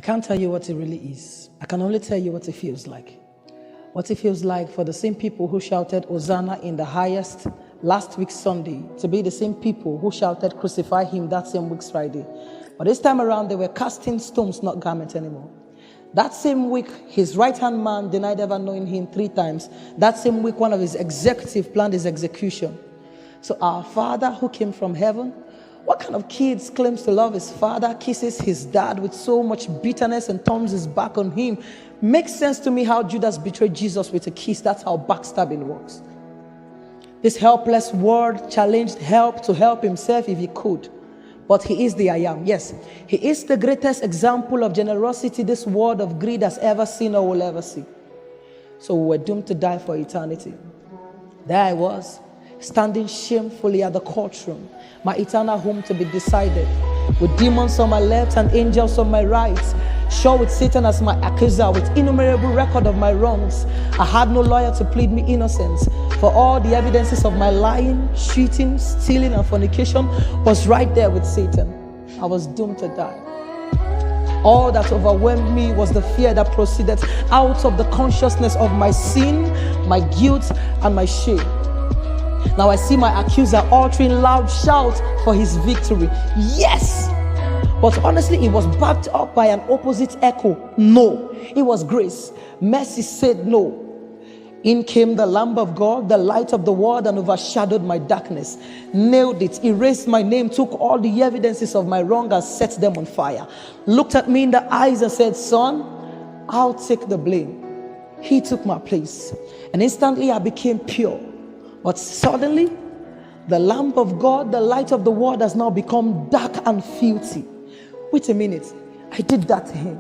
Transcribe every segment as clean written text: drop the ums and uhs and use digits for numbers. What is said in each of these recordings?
can't tell you what it really is. I can only tell you what it feels like. What it feels like for the same people who shouted Hosanna in the highest last week Sunday to be the same people who shouted crucify him that same week's Friday. But this time around, they were casting stones, not garments anymore. That same week, his right-hand man denied ever knowing him 3 times. That same week, one of his executives planned his execution. So our Father who came from heaven, what kind of kids claims to love his father, kisses his dad with so much bitterness and turns his back on him? Makes sense to me how Judas betrayed Jesus with a kiss. That's how backstabbing works. This helpless word challenged help to help himself if he could. But he is the I am. Yes, he is the greatest example of generosity this world of greed has ever seen or will ever see. So we were doomed to die for eternity. There I was, standing shamefully at the courtroom, my eternal home to be decided, with demons on my left and angels on my right, sure with Satan as my accuser, with innumerable record of my wrongs. I had no lawyer to plead me innocent, for all the evidences of my lying, cheating, stealing, and fornication was right there with Satan. I was doomed to die. All that overwhelmed me was the fear that proceeded out of the consciousness of my sin, my guilt, and my shame. Now I see my accuser uttering loud shouts for his victory. Yes! But honestly, it was backed up by an opposite echo. No. It was grace. Mercy said no. In came the Lamb of God, the light of the world, and overshadowed my darkness. Nailed it, erased my name, took all the evidences of my wrong and set them on fire. Looked at me in the eyes and said, son, I'll take the blame. He took my place. And instantly I became pure. But suddenly, the Lamb of God, the light of the world, has now become dark and filthy. Wait a minute. I did that to him.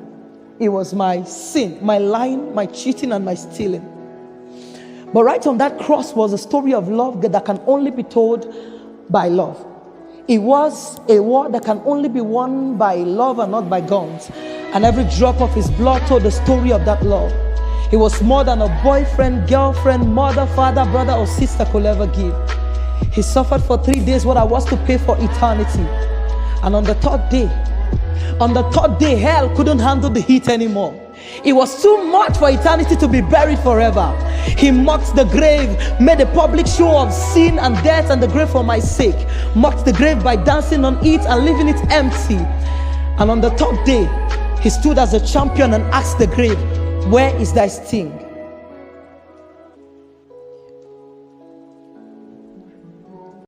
It was my sin, my lying, my cheating, and my stealing. But right on that cross was a story of love that can only be told by love. It was a war that can only be won by love and not by guns. And every drop of his blood told the story of that love. It was more than a boyfriend, girlfriend, mother, father, brother, or sister could ever give. He suffered for 3 days what I was to pay for eternity. And on the third day, hell couldn't handle the heat anymore. It was too much for eternity to be buried forever. He mocked the grave, made a public show of sin and death and the grave for my sake. Mocked the grave by dancing on it and leaving it empty. And on the third day, he stood as a champion and asked the grave, where is thy sting?